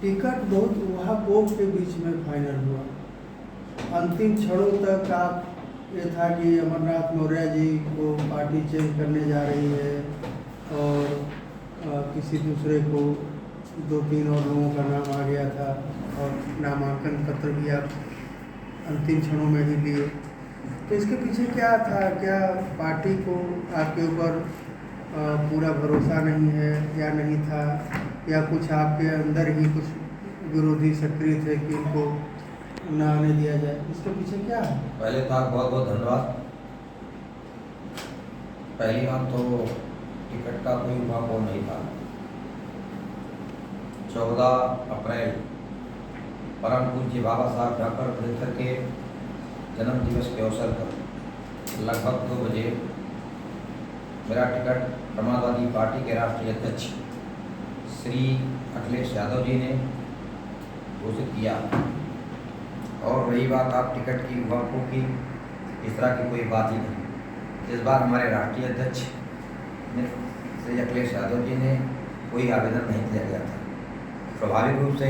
Ticket बहुत उहापोह के बीच में फाइनल हुआ। अंतिम क्षणों तक आप ये था कि अमरनाथ मौर्य जी को पार्टी चेंज करने जा रही है और किसी दूसरे को 2-3 और लोगों का नाम आ गया था और नामांकन पत्र भी आप अंतिम क्षणों में ही लिए। तो इसके पीछे क्या था? क्या पार्टी को आपके ऊपर पूरा भरोसा नहीं है या नहीं था, या कुछ आपके अंदर ही कुछ विरोधी सक्रिय थे कि इनको न आने दिया जाए? इसके पीछे क्या है? पहले तो बहुत बहुत धन्यवाद। पहली बात तो टिकट का कोई उठाव नहीं था। 14 अप्रैल परम पूज्य बाबा साहब डॉक्टर अम्बेडकर के जन्म दिवस के अवसर पर लगभग 2 बजे मेरा टिकट समाजवादी पार्टी के राष्ट्रीय अध्यक्ष श्री अखिलेश यादव जी ने घोषित किया। और रही बात आप टिकट की उठाव की, इस तरह की कोई बात ही नहीं। इस बार हमारे राष्ट्रीय अध्यक्ष श्री अखिलेश यादव जी ने कोई आवेदन नहीं किया गया था। स्वाभाविक रूप से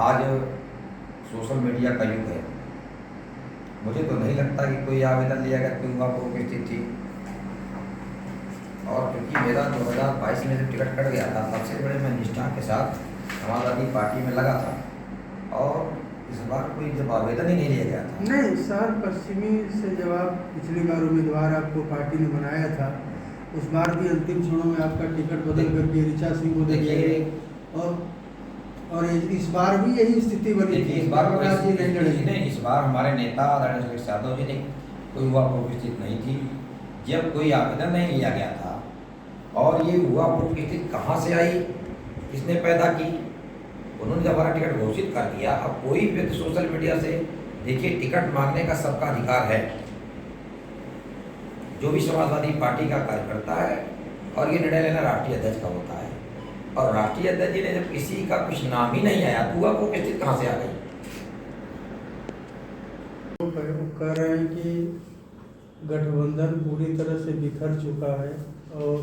आज सोशल मीडिया का युग है, मुझे तो नहीं लगता कि कोई आवेदन लिया गया क्यों हुआ को स्थिति थी। और क्योंकि मेरा 2022 में जब टिकट कट गया था तब से बड़े मैं निष्ठा के साथ समाजवादी पार्टी में लगा था और इस बार कोई जब आवेदन ही नहीं लिया गया था। नहीं सर, पश्चिमी से जब आप पिछली बार उम्मीदवार आपको पार्टी ने बनाया था, उस बार भी अंतिम क्षणों में आपका टिकट बदल करके ऋचा सिंह को दे दिया गया और इस बार भी यही स्थिति बनी थी। इस बार इस बार हमारे नेता अखिलेश यादव जी ने कोई हुआ उपस्थित नहीं थी। जब कोई आवेदन नहीं लिया गया था और ये हुआ उपस्थिति कहाँ से आई, किसने पैदा की? उन्होंने जब हमारा टिकट घोषित कर दिया। अब कोई व्यक्ति सोशल मीडिया से देखिए, टिकट मांगने का सबका अधिकार है, जो भी समाजवादी पार्टी का कार्यकर्ता है, और ये निर्णय लेना राष्ट्रीय अध्यक्ष का होता है। और राष्ट्रीय अध्यक्ष जी ने जब किसी का कुछ नाम ही नहीं आया तो वो स्थिति कहाँ से आ गई? कह रहे हैं कि गठबंधन पूरी तरह से बिखर चुका है और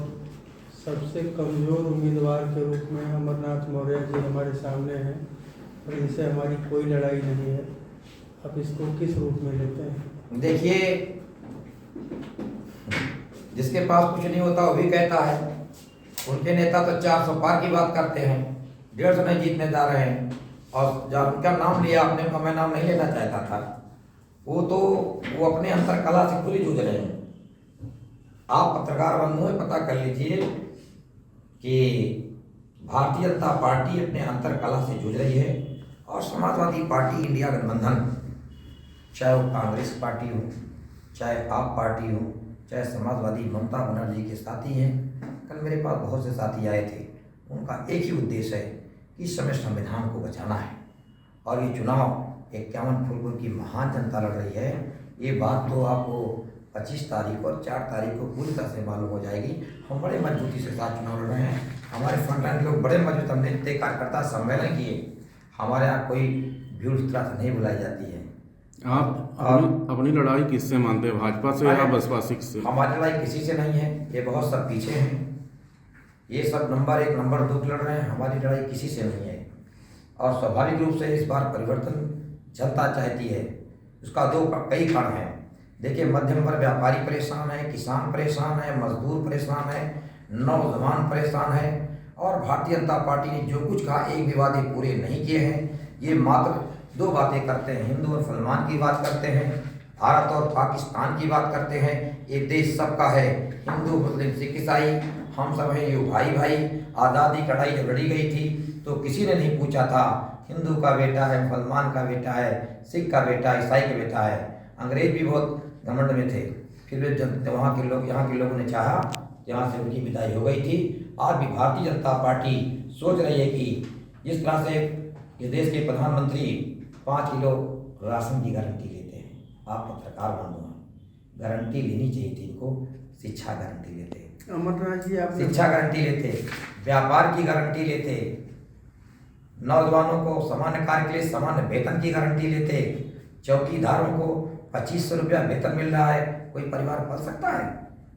सबसे कमजोर उम्मीदवार के रूप में अमरनाथ मौर्य जी हमारे सामने हैं और इनसे हमारी कोई लड़ाई नहीं है। आप इसको किस रूप में लेते हैं? देखिए, जिसके पास कुछ नहीं होता वो भी कहता है। उनके नेता तो 400 पार की बात करते हैं, 150 नहीं जीतने जा रहे हैं। और जब उनका नाम लिया आपने, उनका मैं नाम नहीं लेना चाहता था, वो अपने अंतर कला से खुली जूझ रहे हैं। आप पत्रकार बंधु में पता कर लीजिए कि भारतीय जनता पार्टी अपने अंतर कला से जूझ रही है और समाजवादी पार्टी इंडिया गठबंधन, चाहे वो कांग्रेस पार्टी हो, चाहे आप पार्टी हो, चाहे समाजवादी ममता बनर्जी के साथी हैं। कल मेरे पास बहुत से साथी आए थे, उनका एक ही उद्देश्य है कि इस समय संविधान को बचाना है और ये चुनाव 51 फुलपुर की महान जनता लड़ रही है। ये बात तो आपको 25 तारीख और 4 तारीख को पूरी तरह से मालूम हो जाएगी। हम बड़े मजबूती से साथ चुनाव लड़ रहे हैं। हमारे फ्रंटलाइन लोग बड़े मजबूत, हमने इतने कार्यकर्ता सम्मेलन किए। हमारे यहाँ कोई भीड़ इस तरह से नहीं बुलाई जाती है। आप अपनी लड़ाई किससे मानते हैं, भाजपा से या बसपा से? हमारी लड़ाई किसी से नहीं है, ये बहुत सब पीछे हैं, ये सब नंबर 1 नंबर 2 लड़ रहे हैं। हमारी लड़ाई किसी से नहीं है और स्वाभाविक रूप से इस बार परिवर्तन जनता चाहती है। उसका कई कारण हैं। देखिए, मध्यम वर्ग व्यापारी परेशान है, किसान परेशान है, मजदूर परेशान है, नौजवान परेशान है। और भारतीय जनता पार्टी ने जो कुछ कहा, एक भी वादे पूरे नहीं किए हैं। ये मात्र 2 बातें करते हैं, हिंदू और मुसलमान की बात करते हैं, भारत और पाकिस्तान की बात करते हैं। ये देश सबका है, हिंदू मुस्लिम सिख ईसाई हम सब हैं, ये भाई भाई। आज़ादी कड़ाई जब लड़ी गई थी तो किसी ने नहीं पूछा था हिंदू का बेटा है, मुसलमान का बेटा है, सिख का बेटा, ईसाई का बेटा है। अंग्रेज भी बहुत घमंड में थे, फिर भी वहाँ के लोग, यहाँ के लोगों ने चाहा, यहाँ से उनकी विदाई हो गई थी। आज भी भारतीय जनता पार्टी सोच रही है कि जिस तरह से इस देश के प्रधानमंत्री 5 किलो राशन की गारंटी लेते हैं, आप पत्रकार बंधु हैं, गारंटी लेनी चाहिए थी इनको। शिक्षा गारंटी लेते, अमरनाथ जी आप शिक्षा गारंटी लेते, व्यापार की गारंटी लेते, नौजवानों को सामान्य कार्य के लिए सामान्य वेतन की गारंटी लेते, चौकीदारों को 2500 रुपया वेतन मिल रहा है। कोई परिवार पल सकता है?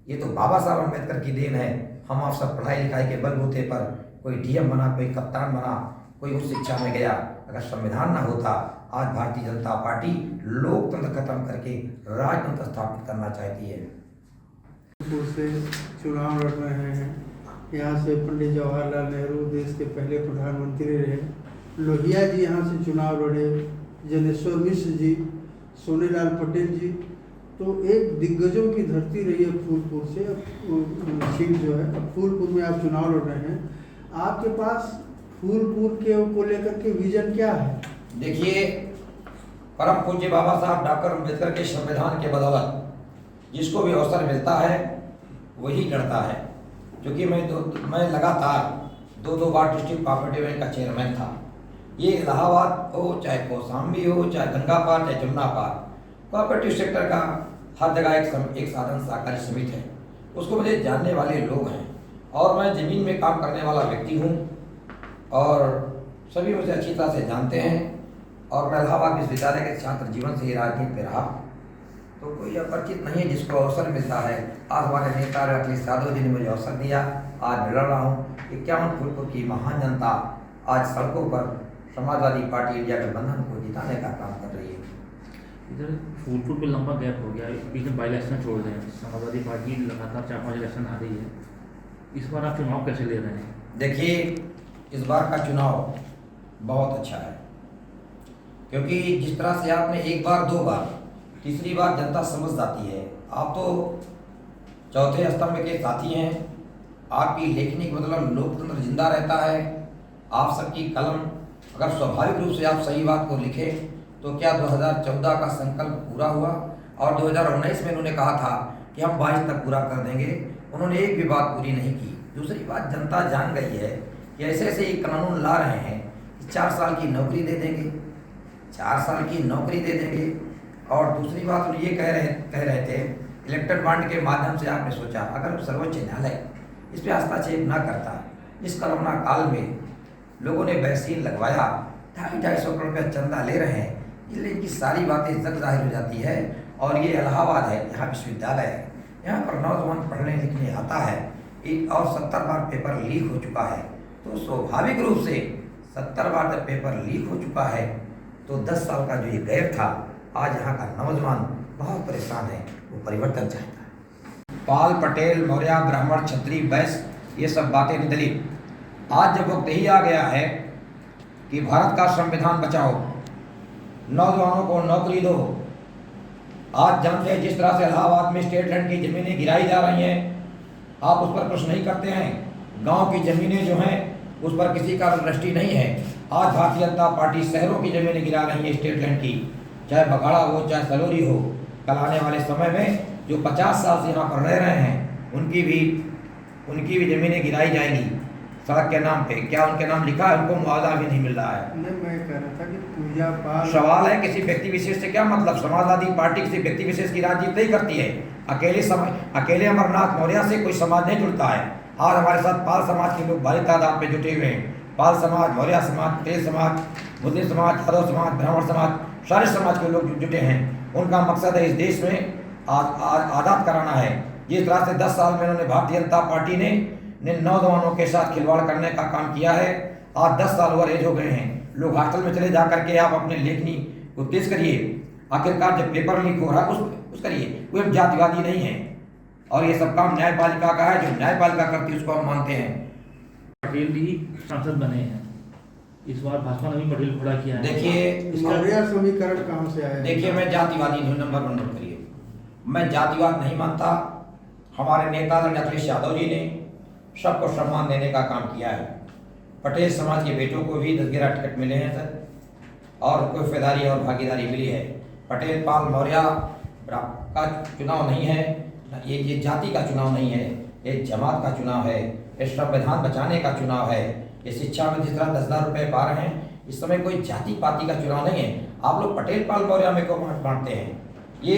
ये तो बाबा साहब अम्बेडकर की देन है। हम आप सब पढ़ाई लिखाई के बलबूते पर कोई डीएम बना, कोई कप्तान बना, कोई उच्च शिक्षा में गया। अगर संविधान ना होता, आज भारतीय जनता पार्टी लोकतंत्र खत्म करके राजतंत्र स्थापित करना चाहती है। फूलपुर से चुनाव लड़ रहे हैं। यहाँ से पंडित जवाहरलाल नेहरू देश के पहले प्रधानमंत्री रहे। लोहिया जी यहाँ से चुनाव लड़े, जनेश्वर मिश्र जी, सोनेलाल पटेल जी। तो एक दिग्गजों की धरती रही है फूलपुर से। सीट जो है, अब फूलपुर में आप चुनाव लड़ रहे हैं, आपके पास फूलपुर के को लेकर के विजन क्या है? देखिए, परम पूज्य बाबा साहब डॉक्टर अम्बेडकर के संविधान के बदौलत जिसको भी अवसर मिलता है वही लड़ता है। क्योंकि मैं लगातार दो बार डिस्ट्रिक्ट कोऑपरेटिव बैंक का चेयरमैन था। ये इलाहाबाद हो, चाहे कौशाम्बी हो, चाहे गंगा पार, चाहे जमुना पार, कोऑपरेटिव सेक्टर का हर जगह एक साधन सहकारी समिति है। उसको मुझे जानने वाले लोग हैं और मैं ज़मीन में काम करने वाला व्यक्ति हूँ और सभी मुझे अच्छी तरह से जानते हैं। और मैं इलाहाबाद विश्वविद्यालय के छात्र जीवन से ही राजनीति में रहा, तो कोई अपरिचित नहीं है जिसको अवसर मिलता है। आज हमारे नेता अखिलेश यादव जी ने मुझे अवसर दिया, आज मैं लड़ रहा हूँ। 51 फूलपुर की महान जनता आज सड़कों पर समाजवादी पार्टी इंडिया गठबंधन को जिताने का काम कर रही है। इधर फूलपुर पे लंबा गैप हो गया, बीच में बाई इलेक्शन छोड़ दें, समाजवादी पार्टी लगातार 4-5 इलेक्शन आ रही है। इस बार आप चुनाव कैसे ले रहे हैं? देखिए, इस बार का चुनाव बहुत अच्छा है, क्योंकि जिस तरह से आपने एक बार, 2 बार, तीसरी बार जनता समझ जाती है। आप तो चौथे स्तंभ के साथी हैं। आपकी लेखनी के मतलब लोकतंत्र जिंदा रहता है। आप सबकी कलम अगर स्वाभाविक रूप से आप सही बात को लिखें तो क्या 2014 का संकल्प पूरा हुआ? और 2019 में उन्होंने कहा था कि हम 22 तक पूरा कर देंगे, उन्होंने एक भी बात पूरी नहीं की। दूसरी बात, जनता जान गई है कि ऐसे ऐसे ये कानून ला रहे हैं कि 4 साल की नौकरी दे देंगे, 4 साल की नौकरी दे देंगे। और दूसरी बात वो ये कह रहे थे, इलेक्टेड बॉन्ड के माध्यम से आपने सोचा अगर सर्वोच्च न्यायालय इस पर हस्तक्षेप न करता, इस कोरोना काल में लोगों ने वैक्सीन लगवाया, 250-250 करोड़ रुपया चंदा ले रहे हैं, इसलिए इनकी सारी बातें जग जाहिर हो जाती है। और ये इलाहाबाद है, यहाँ विश्वविद्यालय है, यहाँ पर नौजवान पढ़ने लिखने आता है और 70 बार पेपर लीक हो चुका है। तो स्वाभाविक रूप से 70 बार जब पेपर लीक हो चुका है तो 10 साल का जो ये गैप था, आज यहाँ का नौजवान बहुत परेशान है, वो परिवर्तन चाहता है। पाल, पटेल, मौर्य, ब्राह्मण, क्षत्रिय, वैश्य, ये सब बातें नहीं, दलित। आज जब वक्त यही आ गया है कि भारत का संविधान बचाओ, नौजवानों को नौकरी दो। आज जानते हैं जिस तरह से इलाहाबाद में स्टेट लैंड की ज़मीनें गिराई जा रही हैं, आप उस पर प्रश्न नहीं करते हैं। गांव की ज़मीनें जो हैं उस पर किसी का दृष्टि नहीं है। आज भारतीय जनता पार्टी शहरों की ज़मीनें गिरा रही है स्टेट लैंड की, चाहे बघाड़ा हो, चाहे सलोरी हो। कल आने वाले समय में जो 50 साल से यहाँ पर रह रहे हैं उनकी भी ज़मीनें गिराई जाएंगी सड़क के नाम पे। क्या उनके नाम लिखा है? उनको मुआवजा भी नहीं मिल रहा है। नहीं, मैं कह रहा था कि पूजा पाठ सवाल है किसी व्यक्ति विशेष से क्या मतलब? समाजवादी पार्टी किसी व्यक्ति विशेष की राजनीति नहीं करती है। अकेले अमरनाथ मौर्य से कोई समाज नहीं जुड़ता है। आज हमारे साथ पाल समाज के लोग भारी तादाद में जुटे हुए हैं। पाल समाज, मौर्य समाज, पटेल समाज, मुस्लिम समाज, यादव समाज, ब्राह्मण समाज, सारे समाज के लोग जुटे हैं। उनका मकसद है इस देश में आज़ाद कराना है। जिस तरह से 10 साल में उन्होंने भारतीय जनता पार्टी ने नौजवानों के साथ खिलवाड़ करने का काम किया है। आज 10 साल ओवर एज हो गए हैं। लोग हॉस्टल में चले जा करके आप अपने लेखनी को तेज करिए। आखिरकार जब पेपर लीक हो रहा है उस करिए। कोई जातिवादी नहीं है और ये सब काम न्यायपालिका का है। जो न्यायपालिका करती है उसको हम मानते हैं। पटेल जी सांसद बने हैं, इस बार भाजपा ने भी पटेल खड़ा किया है। देखिए, मौर्य समीकरण कहाँ से आया? देखिए, मैं जातिवादी नहीं, नंबर 1 नोट करिए, मैं जातिवाद नहीं मानता। हमारे नेता अखिलेश यादव जी ने सबको सम्मान देने का काम किया है। पटेल समाज के बेटों को भी 10-11 टिकट मिले हैं सर, और उनको हिस्सेदारी और भागीदारी मिली है। पटेल, पाल, मौर्य का चुनाव नहीं है, ये जाति का चुनाव नहीं है, ये जमात का चुनाव है, ये संविधान बचाने का चुनाव है। ये शिक्षा में जिस तरह 10,000 रुपये पा रहे हैं, इस समय कोई जाति पाति का चुनाव नहीं है। आप लोग पटेल, पाल, मौर्य में को बांटते हैं। ये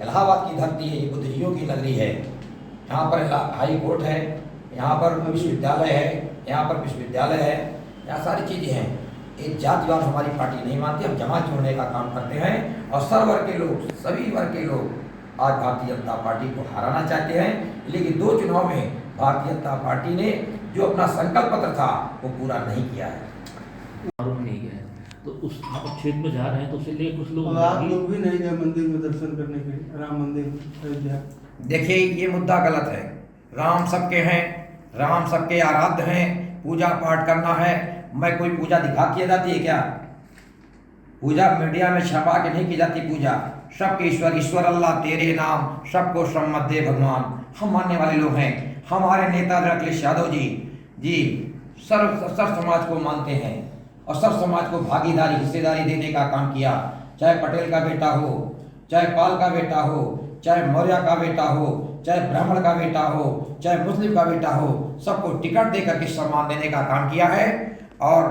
इलाहाबाद की धरती है, ये बुद्धिजीवियों की नगरी है। यहाँ पर हाई कोर्ट है, यहाँ पर विश्वविद्यालय है, यहाँ पर विश्वविद्यालय है, यहाँ सारी चीज़ें हैं। एक जातिवाद हमारी पार्टी नहीं मानती। हम जमात जोड़ने का काम करते हैं और सर्व वर्ग के लोग, सभी वर्ग के लोग आज भारतीय जनता पार्टी को हराना चाहते हैं। लेकिन 2 चुनाव में भारतीय जनता पार्टी ने जो अपना संकल्प पत्र था वो पूरा नहीं किया है। मालूम नहीं गया है, तो उस आप क्षेत्र में जा रहे हैं तो उससे लिए कुछ लोग और आप लोग भी नहीं गए मंदिर में दर्शन करने के लिए, राम मंदिर अयोध्या? देखिए ये मुद्दा गलत है। राम सबके हैं, राम सबके आराध्य हैं, पूजा पाठ करना है। मैं कोई पूजा दिखा की जाती है क्या? पूजा मीडिया में छपा के नहीं की जाती पूजा। सबके ईश्वर, ईश्वर अल्लाह तेरे नाम, सबको सम्मत दे भगवान, हम मानने वाले लोग हैं। हमारे नेता अखिलेश यादव जी सर्व समाज को मानते हैं और सर्व समाज को भागीदारी हिस्सेदारी देने का काम किया। चाहे पटेल का बेटा हो, चाहे पाल का बेटा हो, चाहे मौर्य का बेटा हो, चाहे ब्राह्मण का बेटा हो, चाहे मुस्लिम का बेटा हो, सबको टिकट देकर के सम्मान देने का काम किया है। और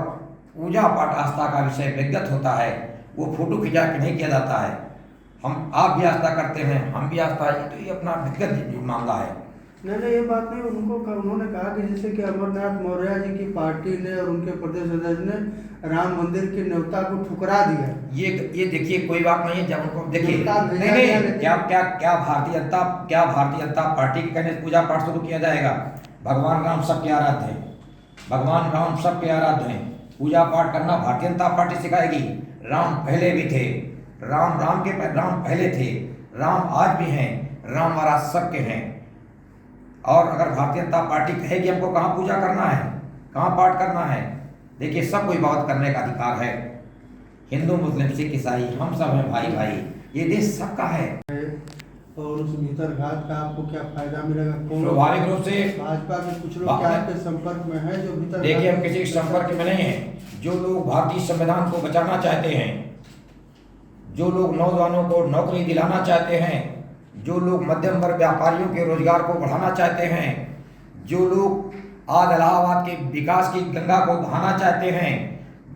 पूजा पाठ आस्था का विषय व्यक्तिगत होता है, वो फोटो खिंचा के नहीं किया जाता है। आप भी आस्था करते हैं, हम भी आस्था है, तो ये अपना व्यक्तिगत मामला है। नहीं ये बात नहीं, उन्होंने कहा कि जैसे कि अमरनाथ मौर्य जी की पार्टी ने और उनके प्रदेश अध्यक्ष ने राम मंदिर की न्योता को ठुकरा दिया। ये देखिए कोई बात नहीं है। जब उनको देखिए नहीं क्या भारतीय जनता पार्टी के कहने से पूजा पाठ शुरू किया जाएगा? भगवान राम सबके आराध्य हैं, भगवान राम सबके आराध्य हैं। पूजा पाठ करना भारतीय जनता पार्टी सिखाएगी। राम पहले भी थे, राम पहले थे, राम आज भी हैं, राम महाराज सबके हैं। और अगर भारतीय जनता पार्टी कहे कि हमको कहाँ पूजा करना है, कहाँ पाठ करना है, देखिए सबको इबादत करने का अधिकार है। हिंदू मुस्लिम सिख ईसाई हम सब हैं भाई भाई, ये देश सबका है। और उस भीतर घात का आपको क्या फायदा मिलेगा? स्वाभाविक रूप से भाजपा के कुछ लोग क्या आपके संपर्क में है जो भीतर? देखिए हम किसी के संपर्क में नहीं हैं। जो लोग भारतीय संविधान को बचाना चाहते हैं, जो लोग नौजवानों को नौकरी दिलाना चाहते हैं, जो लोग मध्यम वर्ग व्यापारियों के रोजगार को बढ़ाना चाहते हैं, जो लोग आज इलाहाबाद के विकास की गंगा को बहाना चाहते हैं,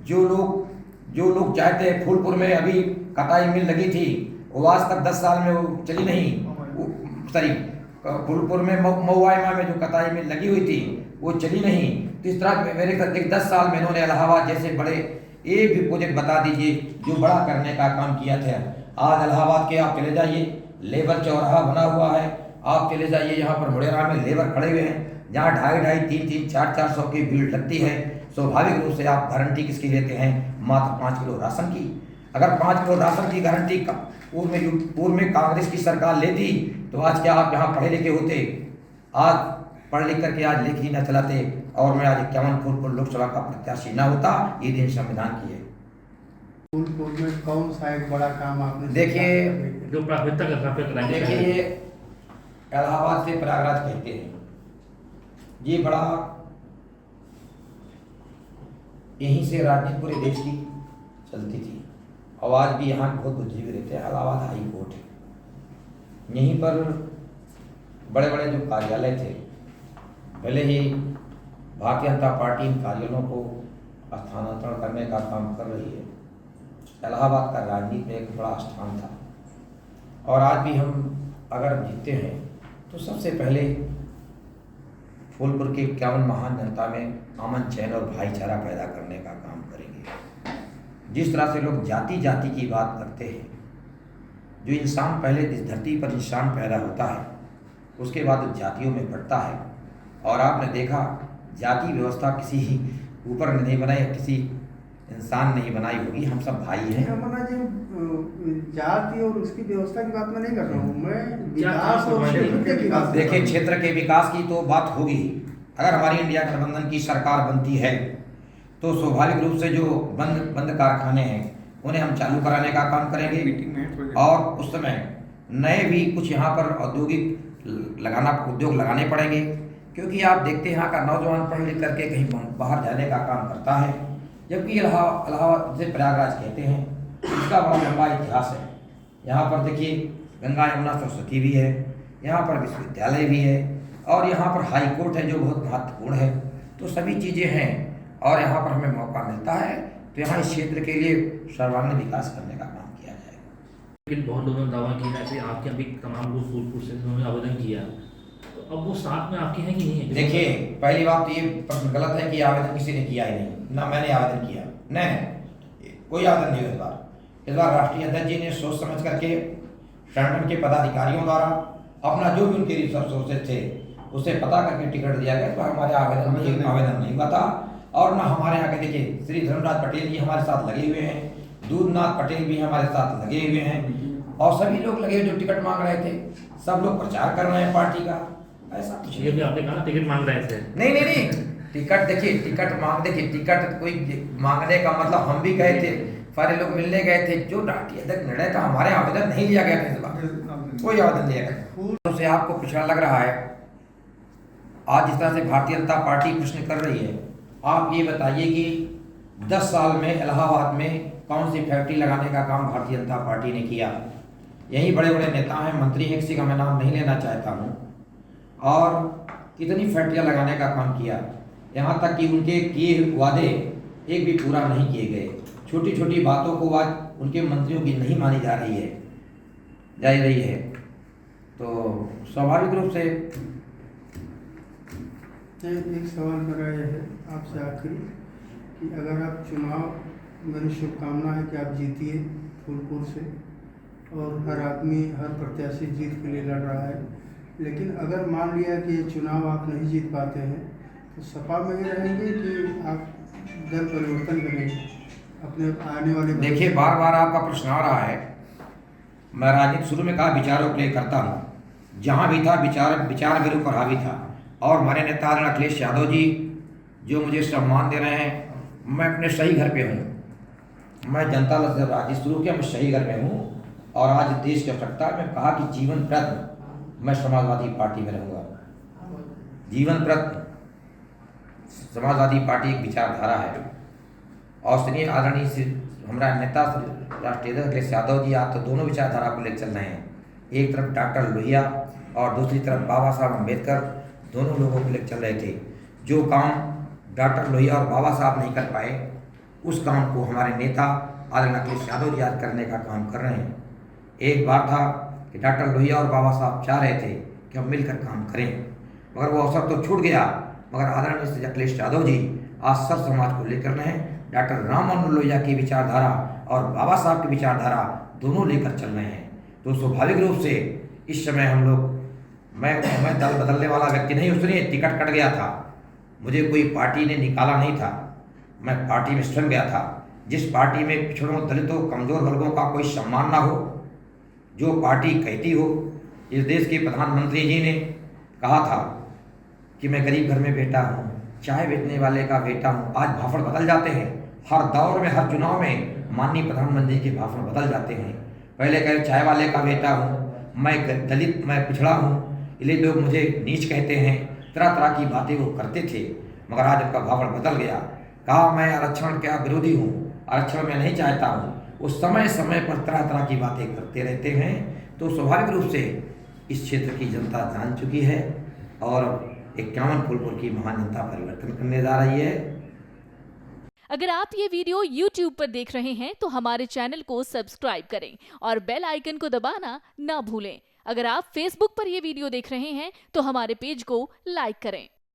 जो लोग चाहते हैं, फूलपुर में अभी कटाई मिल लगी थी, वो आज तक 10 साल में वो चली नहीं। फूलपुर में महुआइमा में जो कटाई मिल लगी हुई थी वो चली नहीं। तो इस तरह मेरे 10 साल में इन्होंने इलाहाबाद जैसे बड़े एक भी प्रोजेक्ट बता दीजिए जो बड़ा करने का काम किया था। आज इलाहाबाद के आप चले जाइए, लेबर चौराहा बना हुआ है। आप चले जाइए यहाँ पर मुड़ेरा में लेबर खड़े हुए हैं, जहाँ 2.5-2.5, 3-3, 4-400 की भीड़ लगती है। स्वाभाविक रूप से आप गारंटी किसकी लेते हैं? मात्र 5 किलो राशन की। अगर 5 किलो राशन की गारंटी पूर्व में कांग्रेस की सरकार लेती तो आज क्या आप यहाँ पढ़े लिखे होते? आज पढ़ लिख करके आज लेख ही न चलाते और मैं आज 51 फूलपुर लोकसभा का प्रत्याशी न होता। ये दिन संविधान की है। फूलपुर में कौन सा एक बड़ा काम आपने देखिए, जो प्राथमिकता का काम पे देखिए ये इलाहाबाद से प्रयागराज कहते हैं, ये बड़ा यहीं से राजनीति पूरे देश की चलती थी। और आज भी यहाँ बहुत बुद्धिजीवी रहते हैं। इलाहाबाद हाई कोर्ट है, यहीं पर बड़े बड़े जो कार्यालय थे, भले ही भारतीय जनता पार्टी इन कार्यालयों को स्थानांतरण करने का काम कर रही है, इलाहाबाद का राजनीति में एक बड़ा स्थान था। और आज भी हम अगर जीतते हैं तो सबसे पहले फूलपुर की 51 महान जनता में अमन चैन और भाईचारा पैदा करने का काम करेंगे। जिस तरह से लोग जाति जाति की बात करते हैं, जो इंसान पहले इस धरती पर इंसान पैदा होता है उसके बाद जातियों में बढ़ता है। और आपने देखा जाति व्यवस्था किसी ऊपर ने नहीं बनाई, किसी इंसान नहीं बनाई होगी, हम सब भाई हैं। अमरनाथ जी, जाति और उसकी व्यवस्था की बात मैं नहीं कर रहा हूँ, मैं विकास विकास और क्षेत्र की बात। देखिए क्षेत्र के विकास की तो बात होगी। अगर हमारी इंडिया गठबंधन की सरकार बनती है तो स्वाभाविक रूप से जो बंद कारखाने हैं उन्हें हम चालू कराने का काम करेंगे। और उस समय नए भी कुछ यहाँ पर उद्योग लगाने पड़ेंगे, क्योंकि आप देखते हैं यहाँ का नौजवान पढ़ लिख करके कहीं बाहर जाने का काम करता है, जबकि इलाहाबाद जिसे प्रयागराज कहते हैं इसका बड़ा लंबा इतिहास है। यहाँ पर देखिए गंगा यमुना सरस्वती भी है, यहाँ पर विश्वविद्यालय भी है और यहाँ पर हाई कोर्ट है जो बहुत महत्वपूर्ण है। तो सभी चीज़ें हैं और यहाँ पर हमें मौका मिलता है तो यहाँ इस क्षेत्र के लिए सर्वांगीण विकास करने का काम किया जाएगा। लेकिन बहुत लोगों ने दावा किया ऐसे आपके अभी तमाम लोग फूलपुर से उन्होंने आवेदन किया, तो अब वो साथ में आपके हैं कि नहीं है? देखिए पहली बात तो ये प्रश्न गलत है कि आवेदन किसी ने किया ही नहीं, ना मैंने आवेदन किया, नहीं कोई आवेदन नहीं हुआ। इस बार राष्ट्रीय अध्यक्ष जी ने सोच समझ करके संगठन के पदाधिकारियों द्वारा अपना जो भी उनके रिसोर्सेज थे उसे पता करके टिकट दिया गया। तो हमारे आवेदन नहीं हुआ था। और ना हमारे यहाँ के देखिए श्री धर्मराज पटेल जी हमारे साथ लगे हुए हैं, दूधनाथ पटेल भी हमारे साथ लगे हुए हैं, और सभी लोग लगे जो टिकट मांग रहे थे, सब लोग प्रचार कर रहे हैं पार्टी का। ऐसा कुछ ये भी आपने कहा टिकट मांग रहे थे? नहीं, टिकट देखिए, टिकट कोई मांगने का मतलब हम भी गए थे, सारे लोग मिलने गए थे। जो राष्ट्रीय अध्यक्ष निर्णय था, हमारे आवेदन नहीं लिया गया था इस बार, कोई आवेदन लिया गया। उससे आपको पिछड़ा लग रहा है। आज जिस तरह से भारतीय जनता पार्टी प्रश्न कर रही है, आप ये बताइए कि 10 साल में इलाहाबाद में कौन सी फैक्ट्री लगाने का काम भारतीय जनता पार्टी ने किया? यही बड़े बड़े नेता हैं, मंत्री हैं, किसी का मैं नाम नहीं लेना चाहता हूँ, और कितनी फैक्ट्रियाँ लगाने का काम किया। यहाँ तक कि उनके किए वादे एक भी पूरा नहीं किए गए। छोटी छोटी बातों को आज उनके मंत्रियों की नहीं मानी जा रही है। तो स्वाभाविक रूप से एक सवाल मेरा यह है आपसे आखिरी, कि अगर आप चुनाव, मेरी शुभकामना है कि आप जीतिए फूलपुर से, और हर आदमी, हर प्रत्याशी जीत के लिए लड़ रहा है, लेकिन अगर मान लिया कि ये चुनाव आप नहीं जीत पाते हैं, तो सपा में ही रहेंगे कि आप दल परिवर्तन करेंगे अपने आने वाले? देखिए, बार बार आपका प्रश्न आ रहा है। मैं राजनीति शुरू में कहा विचारों के लिए करता हूँ, जहाँ भी था विचार मेरे ऊपर हावी था। और हमारे नेता अखिलेश यादव जी जो मुझे सम्मान दे रहे हैं, मैं अपने सही घर पे हूँ। मैं जनता दल से राजनीति शुरू किया, मैं सही घर में हूँ, और आज देश की आवश्यकता है। मैं कहा कि जीवन प्रद मैं समाजवादी पार्टी में रहूँगा। जीवन प्रद समाजवादी पार्टी एक विचारधारा है, और सुनिए आदरणीय श्री हमारा नेता राष्ट्रीय अखिलेश यादव जी, आप तो दोनों विचारधारा को ले चल रहे हैं। एक तरफ डॉक्टर लोहिया और दूसरी तरफ बाबा साहब अम्बेडकर, दोनों लोगों को ले चल रहे थे। जो काम डॉक्टर लोहिया और बाबा साहब नहीं कर पाए, उस काम को हमारे नेता आदरणीय अखिलेश यादव जी आज करने का काम कर रहे हैं। एक बार था कि डॉक्टर लोहिया और बाबा साहब चाह रहे थे कि हम मिलकर काम करें, मगर वो अवसर तो छूट गया। मगर आदरणीय श्री अखिलेश यादव जी आज सब समाज को लेकर रहे हैं। डॉक्टर राम मनोहर लोहिया की विचारधारा और बाबा साहब की विचारधारा दोनों लेकर चल रहे हैं। तो स्वाभाविक रूप से इस समय हम लोग, मैं दल बदलने वाला व्यक्ति नहीं। उसने टिकट कट गया था, मुझे कोई पार्टी ने निकाला नहीं था, मैं पार्टी में स्वयं गया था। जिस पार्टी में पिछड़ों, दलितों, कमजोर वर्गों का कोई सम्मान ना हो, जो पार्टी कहती हो। इस देश के प्रधानमंत्री जी ने कहा था कि मैं गरीब घर में बेटा हूँ, चाय बेचने वाले का बेटा हूँ। आज भाषण बदल जाते हैं, हर दौर में, हर चुनाव में माननीय प्रधानमंत्री के भाषण बदल जाते हैं। पहले कहे चाय वाले का बेटा हूँ, मैं दलित, मैं पिछड़ा हूँ, इसलिए लोग मुझे नीच कहते हैं। तरह तरह की बातें वो करते थे, मगर आज उनका भाषण बदल गया। कहा मैं आरक्षण का विरोधी हूँ, आरक्षण मैं नहीं चाहता हूँ। वो समय समय पर तरह तरह की बातें करते रहते हैं। तो स्वाभाविक रूप से इस क्षेत्र की जनता जान चुकी है, और 51 फूलपुर की महान जनता परिवर्तन करने जा रही है। अगर आप ये वीडियो YouTube पर देख रहे हैं तो हमारे चैनल को सब्सक्राइब करें और बेल आइकन को दबाना ना भूलें। अगर आप Facebook पर ये वीडियो देख रहे हैं तो हमारे पेज को लाइक करें।